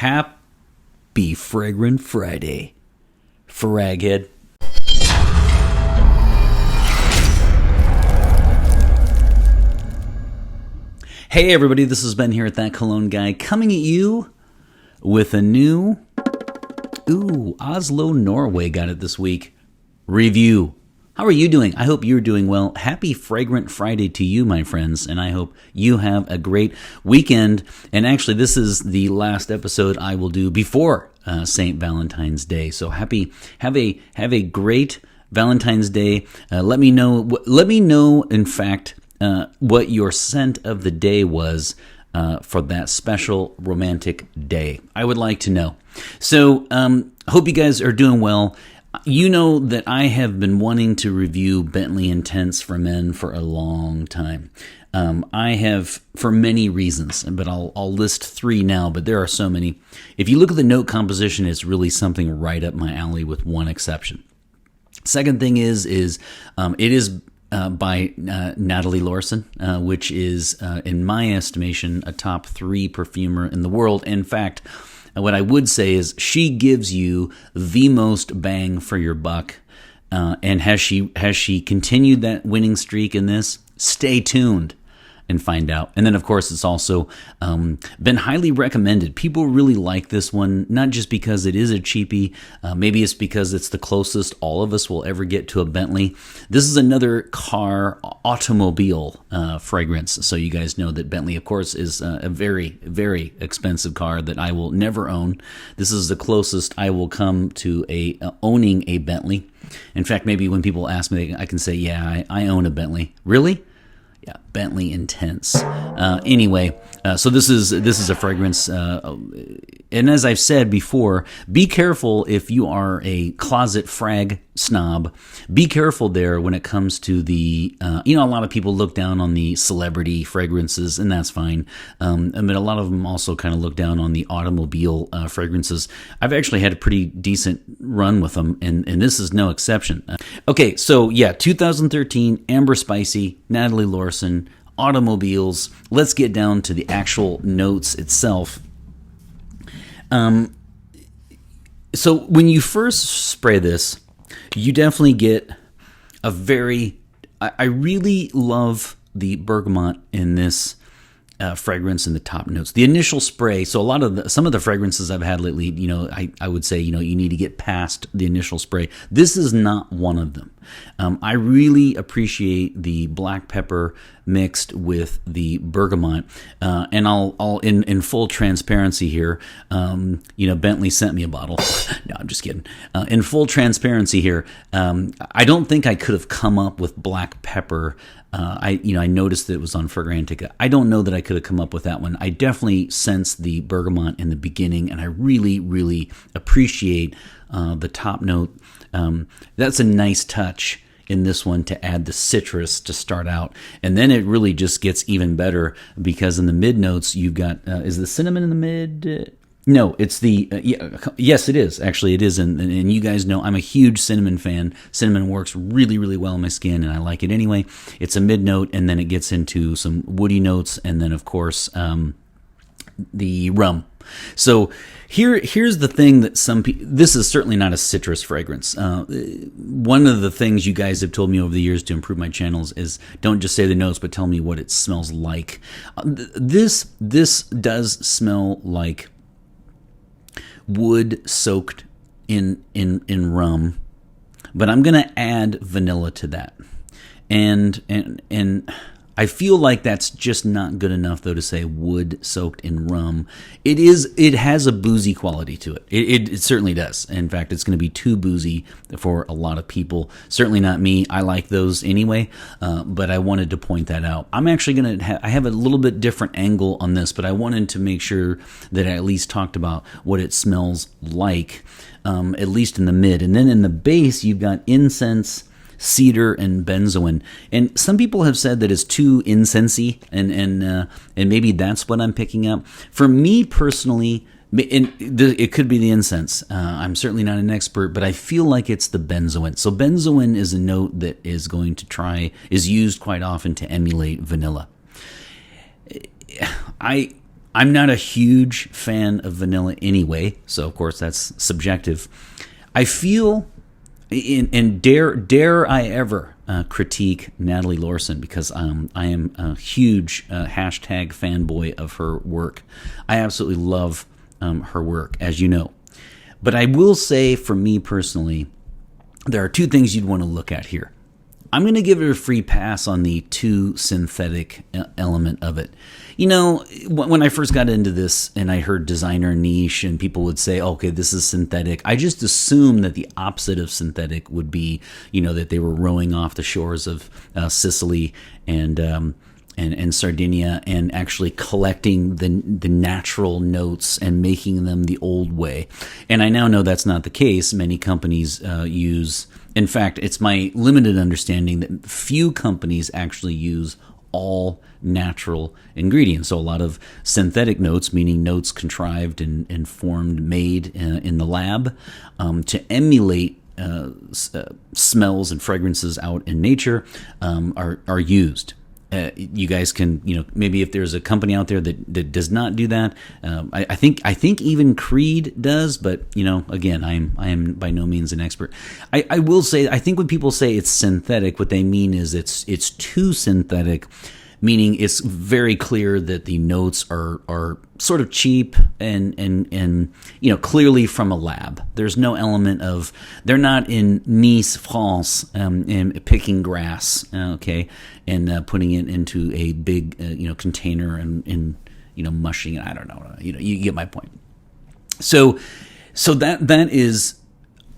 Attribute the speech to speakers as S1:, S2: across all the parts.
S1: Happy Fragrant Friday, Fraghead. Hey everybody, this is Ben here at That Cologne Guy, coming at you with a new, Oslo, Norway got it this week, review. How are you doing? I hope you're doing well. Happy Fragrant Friday to you, my friends, and I hope you have a great weekend. And actually, this is the last episode I will do before St. Valentine's Day. So have a great Valentine's Day. Let me know, in fact, what your scent of the day was for that special romantic day. I would like to know. So, hope you guys are doing well. You know that I have been wanting to review Bentley Intense for Men for a long time. I have, for many reasons, but I'll list three now, but there are so many. If you look at the note composition, it's really something right up my alley with one exception. Second thing is it is by Nathalie Lorson, which is, in my estimation, a top 3 perfumer in the world. In fact, what I would say is she gives you the most bang for your buck. And has she continued that winning streak in this? Stay tuned and find out. And then, of course, it's also been highly recommended. People really like this one, not just because it is a cheapie. Maybe it's because it's the closest all of us will ever get to a Bentley. This is another automobile fragrance. So you guys know that Bentley, of course, is a very, very expensive car that I will never own. This is the closest I will come to owning a Bentley. In fact, maybe when people ask me, I can say, yeah, I own a Bentley. Really? Yeah, Bentley Intense. Anyway, so this is a fragrance, and as I've said before, be careful if you are a closet frag snob. Be careful there when it comes to the, a lot of people look down on the celebrity fragrances, and that's fine. But a lot of them also kind of look down on the automobile fragrances. I've actually had a pretty decent run with them, and this is no exception. Okay, so yeah, 2013 Amber Spicy, Nathalie Lorson, automobiles. Let's get down to the actual notes itself. So when you first spray this, you definitely get a very, I really love the bergamot in this fragrance in the top notes. The initial spray, so some of the fragrances I've had lately, I would say, you need to get past the initial spray. This is not one of them. I really appreciate the black pepper mixed with the bergamot, and I'll in full transparency here, Bentley sent me a bottle. No, I'm just kidding. In full transparency here, I don't think I could have come up with black pepper. I noticed that it was on Fragrantica. I don't know that I could have come up with that one. I definitely sense the bergamot in the beginning, and I really, really appreciate the top note. That's a nice touch in this one to add the citrus to start out, and then it really just gets even better because in the mid notes you've got is the cinnamon in the mid? No, it's the yes, it is actually. It is, and you guys know I'm a huge cinnamon fan. Cinnamon works really, really well on my skin, and I like it anyway. It's a mid note, and then it gets into some woody notes, and then of course the rum. So here's the thing that some people, this is certainly not a citrus fragrance. One of the things you guys have told me over the years to improve my channels is don't just say the notes, but tell me what it smells like. This does smell like wood soaked in rum, but I'm gonna add vanilla to that, and I feel like that's just not good enough, though, to say wood soaked in rum. It has a boozy quality to it. It certainly does. In fact, it's going to be too boozy for a lot of people. Certainly not me. I like those anyway, but I wanted to point that out. I'm actually going to I have a little bit different angle on this, but I wanted to make sure that I at least talked about what it smells like, at least in the mid. And then in the base, you've got incense, cedar, and benzoin, and some people have said that it's too incensey, and maybe that's what I'm picking up. For me personally, it could be the incense. I'm certainly not an expert, but I feel like it's the benzoin. So benzoin is a note that is used quite often to emulate vanilla. I'm not a huge fan of vanilla anyway, so of course that's subjective. I feel, and dare I ever critique Nathalie Lorson, because I am a huge hashtag fanboy of her work. I absolutely love her work, as you know. But I will say, for me personally, there are two things you'd want to look at here. I'm going to give it a free pass on the too synthetic element of it. You know, when I first got into this and I heard designer niche and people would say, okay, this is synthetic, I just assumed that the opposite of synthetic would be, you know, that they were rowing off the shores of Sicily and Sardinia and actually collecting the natural notes and making them the old way. And I now know that's not the case. Many companies use, in fact, it's my limited understanding that few companies actually use all natural ingredients. So a lot of synthetic notes, meaning notes contrived and formed, made in the lab to emulate smells and fragrances out in nature are used. You guys can, you know, maybe if there's a company out there that does not do that, I think even Creed does, but you know, again, I am by no means an expert. I will say, I think when people say it's synthetic, what they mean is it's too synthetic, meaning it's very clear that the notes are sort of cheap and you know, clearly from a lab. There's no element of, they're not in Nice, France, and picking grass, okay, and putting it into a big you know, container and you know, mushing it. I don't know, you know, you get my point. So that is.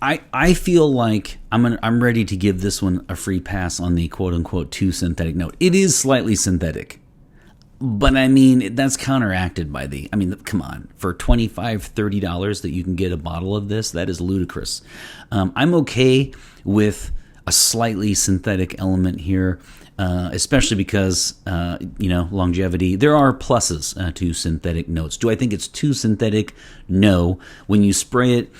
S1: I feel like I'm ready to give this one a free pass on the quote unquote too synthetic note. It is slightly synthetic, but I mean, that's counteracted by come on, for $25, $30 that you can get a bottle of this, that is ludicrous. I'm okay with a slightly synthetic element here, especially because, you know, longevity. There are pluses to synthetic notes. Do I think it's too synthetic? No. When you spray it,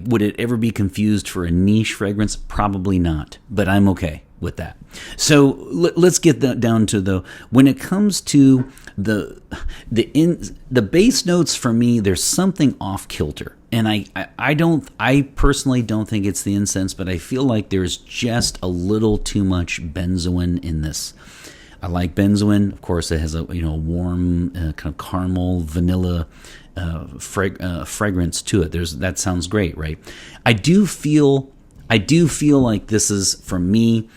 S1: would it ever be confused for a niche fragrance? Probably not, but I'm okay with that. So let's get that down to when it comes to the base notes, for me, there's something off kilter. And I personally don't think it's the incense, but I feel like there's just a little too much benzoin in this. I like benzoin. Of course, it has a warm kind of caramel vanilla fragrance to it. That sounds great, right? I do feel like this is, for me,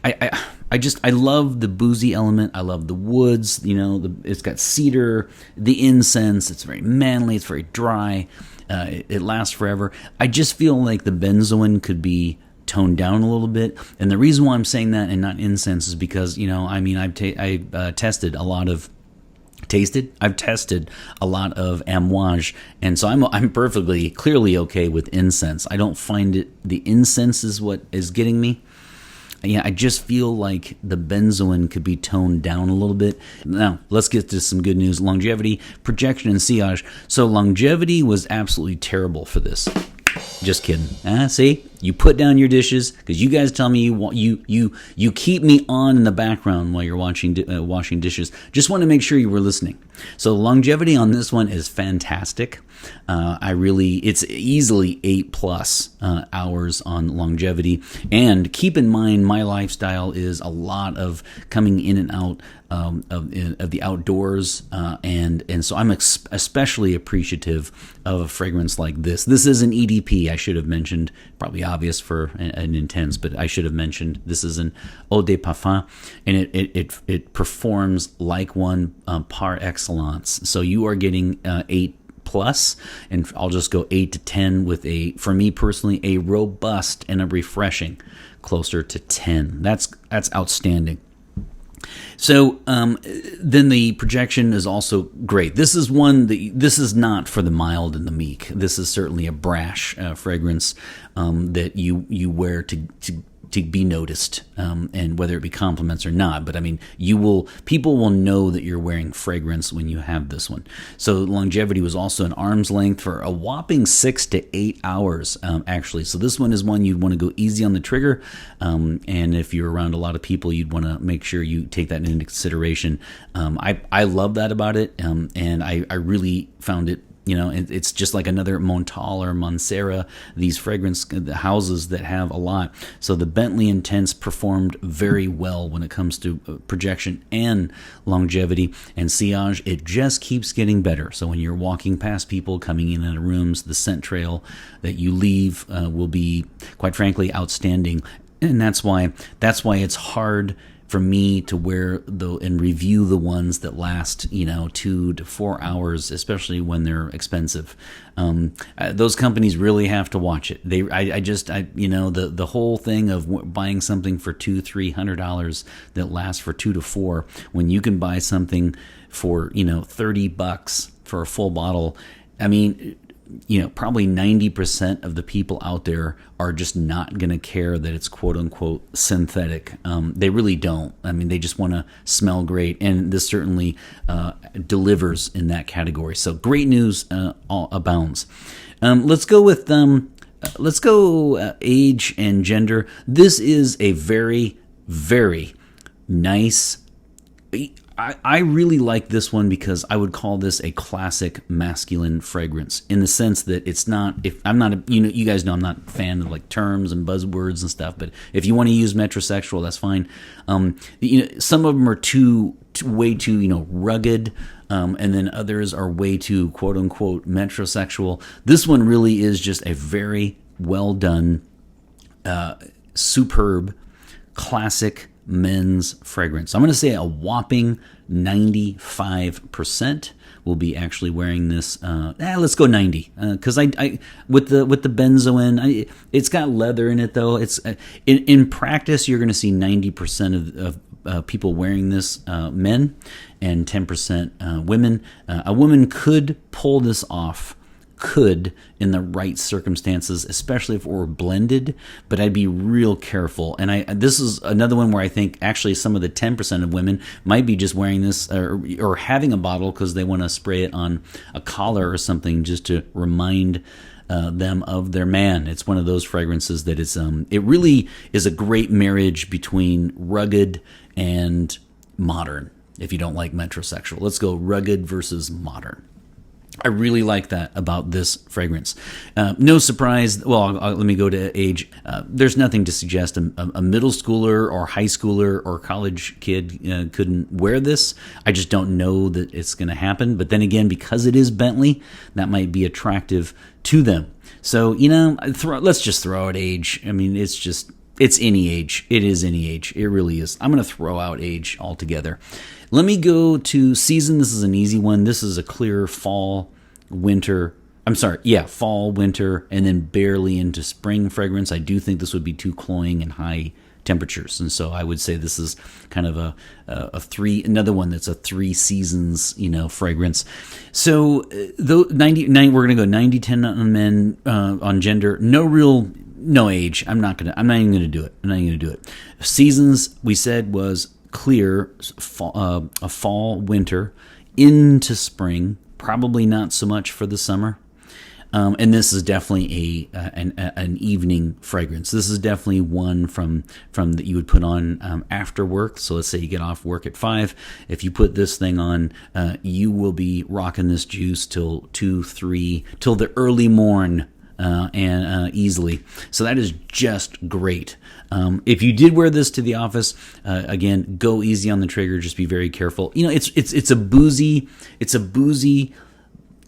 S1: I love the boozy element. I love the woods. You know, it's got cedar, the incense. It's very manly. It's very dry. It lasts forever. I just feel like the benzoin could be toned down a little bit. And the reason why I'm saying that and not incense is because, you know, I mean, I've tested a lot of amouage, and so I'm perfectly clearly okay with incense. I don't find the incense is what is getting me. Yeah, I just feel like the benzoin could be toned down a little bit. Now, let's get to some good news. Longevity, projection, and sillage. So longevity was absolutely terrible for this. Just kidding. See, you put down your dishes because you guys tell me you keep me on in the background while you're washing dishes. Just want to make sure you were listening. So longevity on this one is fantastic. It's easily 8+ hours on longevity. And keep in mind, my lifestyle is a lot of coming in and out of the outdoors, and so I'm especially appreciative of a fragrance like this. This is an EDP, I should have mentioned, probably obvious for an intense, but I should have mentioned this is an eau de parfum, and it performs like one par excellence. So you are getting 8+, and I'll just go 8 to 10 with for me personally, a robust and a refreshing closer to 10. That's outstanding. So then the projection is also great. This is this is not for the mild and the meek. This is certainly a brash fragrance that you wear to to be noticed, and whether it be compliments or not. But I mean, people will know that you're wearing fragrance when you have this one. So longevity was also an arm's length for a whopping 6 to 8 hours, actually. So this one is one you'd want to go easy on the trigger, and if you're around a lot of people, you'd want to make sure you take that into consideration. I love that about it, and I really found it. It's just like another Montal or Montserrat, these fragrance houses that have a lot. So the Bentley Intense performed very well when it comes to projection and longevity. And Sillage, it just keeps getting better. So when you're walking past people coming in and rooms, the scent trail that you leave will be, quite frankly, outstanding. And that's why it's hard for me to wear and review the ones that last 2 to 4 hours, especially when they're expensive. Those companies really have to watch it. The whole thing of buying something for $200-$300 that lasts for 2 to 4, when you can buy something for $30 for a full bottle. I mean, probably 90% of the people out there are just not going to care that it's quote unquote synthetic. They really don't. I mean, they just want to smell great. And this certainly delivers in that category. So great news all abounds. Let's go with age and gender. This is a very, very nice. I really like this one because I would call this a classic masculine fragrance, in the sense that it's not, if I'm not, you guys know I'm not a fan of like terms and buzzwords and stuff, but if you want to use metrosexual, that's fine. Some of them are way too rugged, and then others are way too quote unquote metrosexual. This one really is just a very well done, superb, classic men's fragrance. I'm going to say a whopping 95% will be actually wearing this. Let's go 90, because I with the benzoin, it's got leather in it though. It's in practice you're going to see 90% of people wearing this, men, and 10% women. A woman could pull this off. In the right circumstances, especially if it were blended, but I'd be real careful. And this is another one where I think actually some of the 10% of women might be just wearing this or having a bottle because they want to spray it on a collar or something just to remind them of their man. It's one of those fragrances that it really is a great marriage between rugged and modern. If you don't like metrosexual, let's go rugged versus modern. I really like that about this fragrance. No surprise. Well, let me go to age. There's nothing to suggest a middle schooler or high schooler or college kid couldn't wear this. I just don't know that it's going to happen. But then again, because it is Bentley, that might be attractive to them. So, let's just throw out age. I mean, it's any age. It is any age. It really is. I'm going to throw out age altogether. Let me go to season. This is an easy one. This is a clear fall, winter, and then barely into spring fragrance. I do think this would be too cloying and high temperatures. And so I would say this is kind of another one that's a 3 seasons, fragrance. So we're going to go 90-10 on men, on gender. No age. I'm not even going to do it. Seasons, we said, was clear, a fall, winter, into spring, probably not so much for the summer. And this is definitely an evening fragrance. This is definitely one from that you would put on after work. So let's say you get off work at 5. If you put this thing on, you will be rocking this juice till 2, 3, till the early morn. And easily. So that is just great. If you did wear this to the office, again, go easy on the trigger. Just be very careful. It's a boozy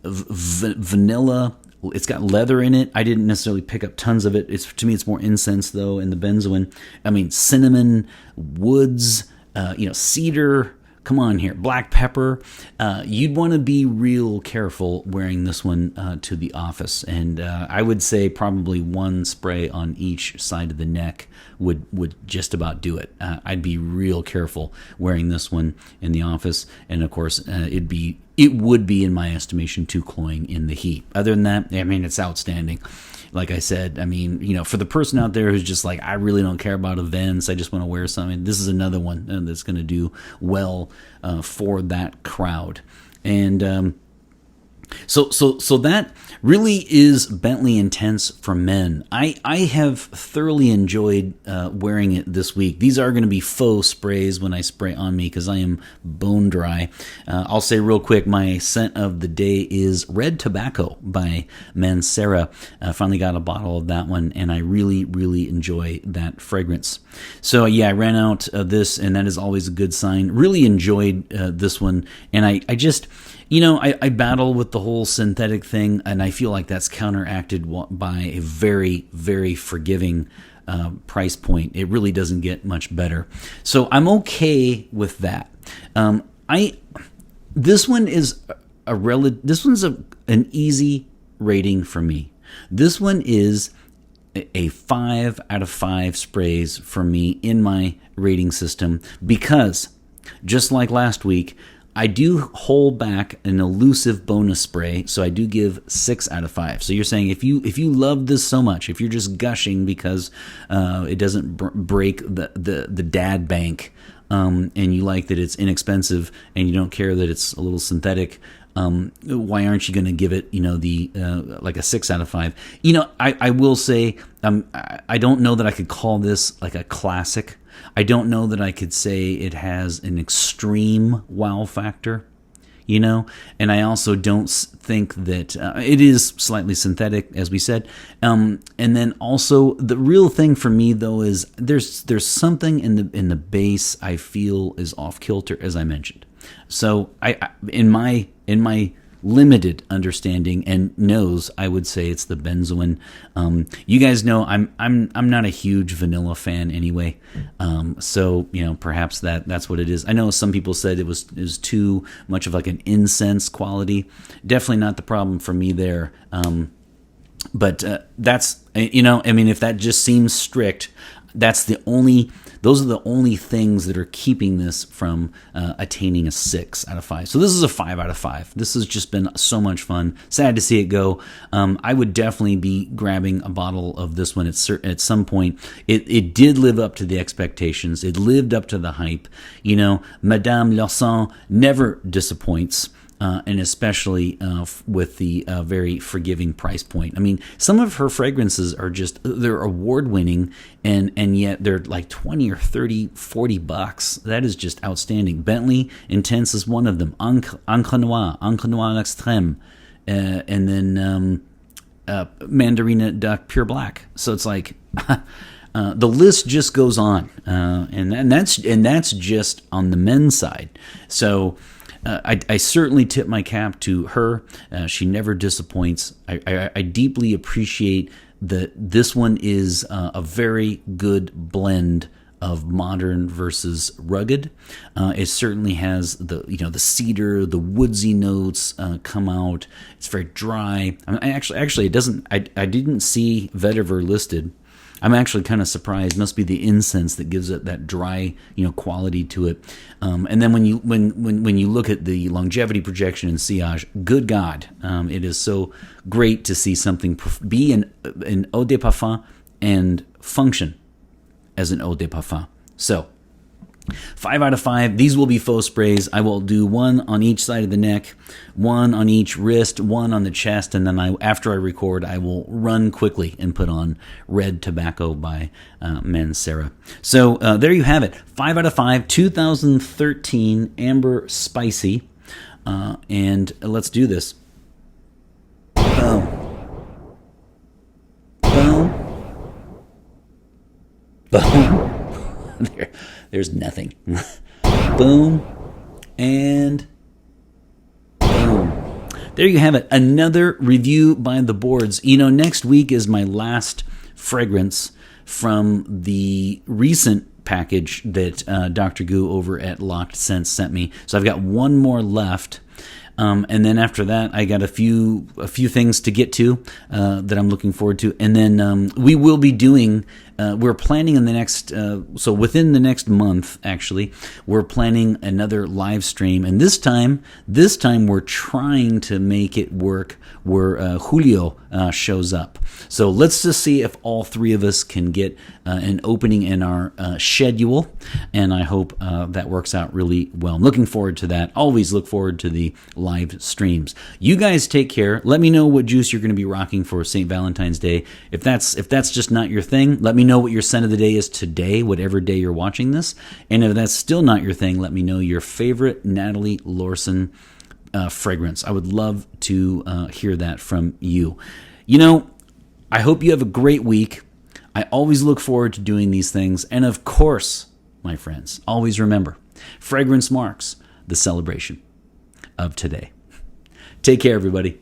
S1: vanilla. It's got leather in it. I didn't necessarily pick up tons of it. To me, it's more incense though in the benzoin. I mean, cinnamon, woods, cedar. Come on here, black pepper. You'd want to be real careful wearing this one to the office, and I would say probably one spray on each side of the neck would just about do it. I'd be real careful wearing this one in the office, and of course, it'd be it would be, in my estimation, too cloying in the heat. Other than that, I mean, it's outstanding. Like I said, I mean, you know, for the person out there who's just like, I really don't care about events, I just want to wear something, this is another one that's going to do well for that crowd. And so that really is Bentley Intense for men. I have thoroughly enjoyed wearing it this week. These are going to be faux sprays when I spray on me because I am bone dry. I'll say real quick, my scent of the day is Red Tobacco by Mancera. I finally got a bottle of that one, and I really, really enjoy that fragrance. So yeah, I ran out of this, and that is always a good sign. Really enjoyed this one, and I just... You know, I battle with the whole synthetic thing, and I feel like that's counteracted by a very, very forgiving price point. It really doesn't get much better. So I'm okay with that. This one is this one's an easy rating for me. This one is a 5 out of 5 sprays for me in my rating system because, just like last week, I do hold back an elusive bonus spray, so I do give 6 out of 5. So you're saying if you love this so much, if you're just gushing because it doesn't break the dad bank, and you like that it's inexpensive, and you don't care that it's a little synthetic, why aren't you going to give it, you know, the like a 6 out of 5? You know, I will say I don't know that I could call this like a classic. I don't know that I could say it has an extreme wow factor, you know, and I also don't think that it is slightly synthetic, as we said. And then also the real thing for me though is there's something in the base I feel is off kilter, as I mentioned. So I in my limited understanding and nose, I would say it's the benzoin. You guys know I'm not a huge vanilla fan anyway, so you know perhaps that's what it is. I know some people said it was too much of like an incense quality. Definitely not the problem for me there. But that's, you know, I mean, if that just seems strict, those are the only things that are keeping this from attaining a 6 out of 5. So this is a 5 out of 5. This has just been so much fun. Sad to see it go. I would definitely be grabbing a bottle of this one at some point. It did live up to the expectations. It lived up to the hype. You know, Madame Lorson never disappoints. And especially with the very forgiving price point. I mean, some of her fragrances are they're award-winning, and yet they're like 20 or 30, 40 bucks. That is just outstanding. Bentley Intense is one of them. Encre Noire Extrême, and then Mandarina Duck Pure Black. So it's like... the list just goes on, and that's just on the men's side. So... I certainly tip my cap to her. She never disappoints. I deeply appreciate that this one is a very good blend of modern versus rugged. It certainly has the cedar, the woodsy notes come out. It's very dry. Actually, it doesn't. I didn't see vetiver listed. I'm actually kind of surprised. It must be the incense that gives it that dry, quality to it. And then when you look at the longevity projection in sillage, good God, it is so great to see something be an eau de parfum and function as an eau de parfum. So 5 out of 5. These will be faux sprays. I will do one on each side of the neck, one on each wrist, one on the chest, and then after I record, I will run quickly and put on Red Tobacco by Mancera. So there you have it. 5 out of 5, 2013 Amber Spicy. And let's do this. Boom. Boom. Boom. There's nothing. Boom. And boom. There you have it. Another review by the boards. Next week is my last fragrance from the recent package that Dr. Goo over at Locked Scents sent me. So I've got one more left. And then after that, I got a few things to get to that I'm looking forward to. And then we will be doing we're planning in the next, so within the next month, actually, we're planning another live stream. And this time we're trying to make it work where Julio shows up. So let's just see if all three of us can get an opening in our schedule. And I hope that works out really well. I'm looking forward to that. Always look forward to the live streams. You guys take care. Let me know what juice you're going to be rocking for St. Valentine's Day. If that's just not your thing, let me know what your scent of the day is today, whatever day you're watching this. And if that's still not your thing, let me know your favorite Nathalie Lorson fragrance. I would love to hear that from you. I hope you have a great week. I always look forward to doing these things. And of course, my friends, always remember, fragrance marks the celebration of today. Take care, everybody.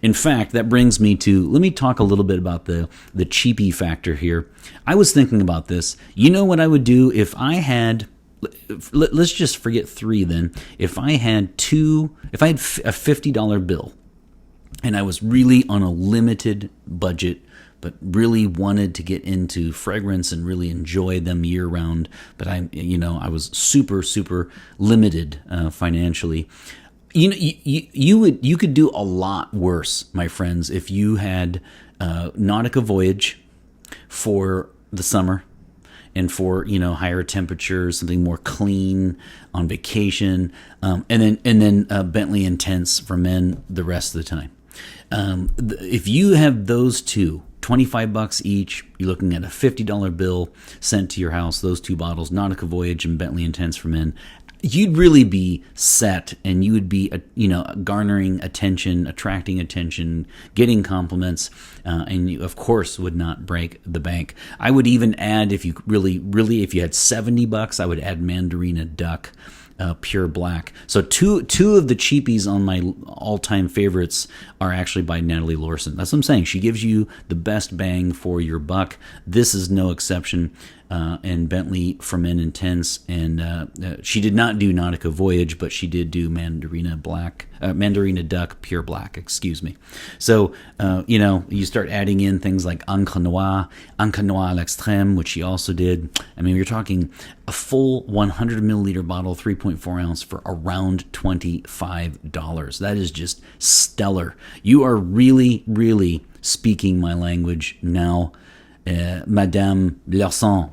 S1: In fact, that brings me to, let me talk a little bit about the cheapie factor here. I was thinking about this. You know what I would do if I had, let's just forget 3 then. If I had a $50 bill and I was really on a limited budget, but really wanted to get into fragrance and really enjoy them year round, but I was super, super limited financially. You could do a lot worse, my friends, if you had Nautica Voyage for the summer and for higher temperatures, something more clean on vacation, and then Bentley Intense for men the rest of the time. If you have those two, $25 each, you're looking at a $50 bill sent to your house, those 2 bottles, Nautica Voyage and Bentley Intense for men, you'd really be set, and you would be, garnering attention, attracting attention, getting compliments, and you, of course, would not break the bank. I would even add, if you if you had $70, I would add Mandarina Duck, Pure Black. So two of the cheapies on my all-time favorites are actually by Nathalie Lorson. That's what I'm saying. She gives you the best bang for your buck. This is no exception. And Bentley for Men Intense, and she did not do Nautica Voyage, but she did do Mandarina Duck Pure Black, excuse me. So, you start adding in things like Encre Noire à l'Extrême, which she also did. I mean, you're talking a full 100 milliliter bottle, 3.4 ounce for around $25. That is just stellar. You are really, really speaking my language now. Madame Lorson.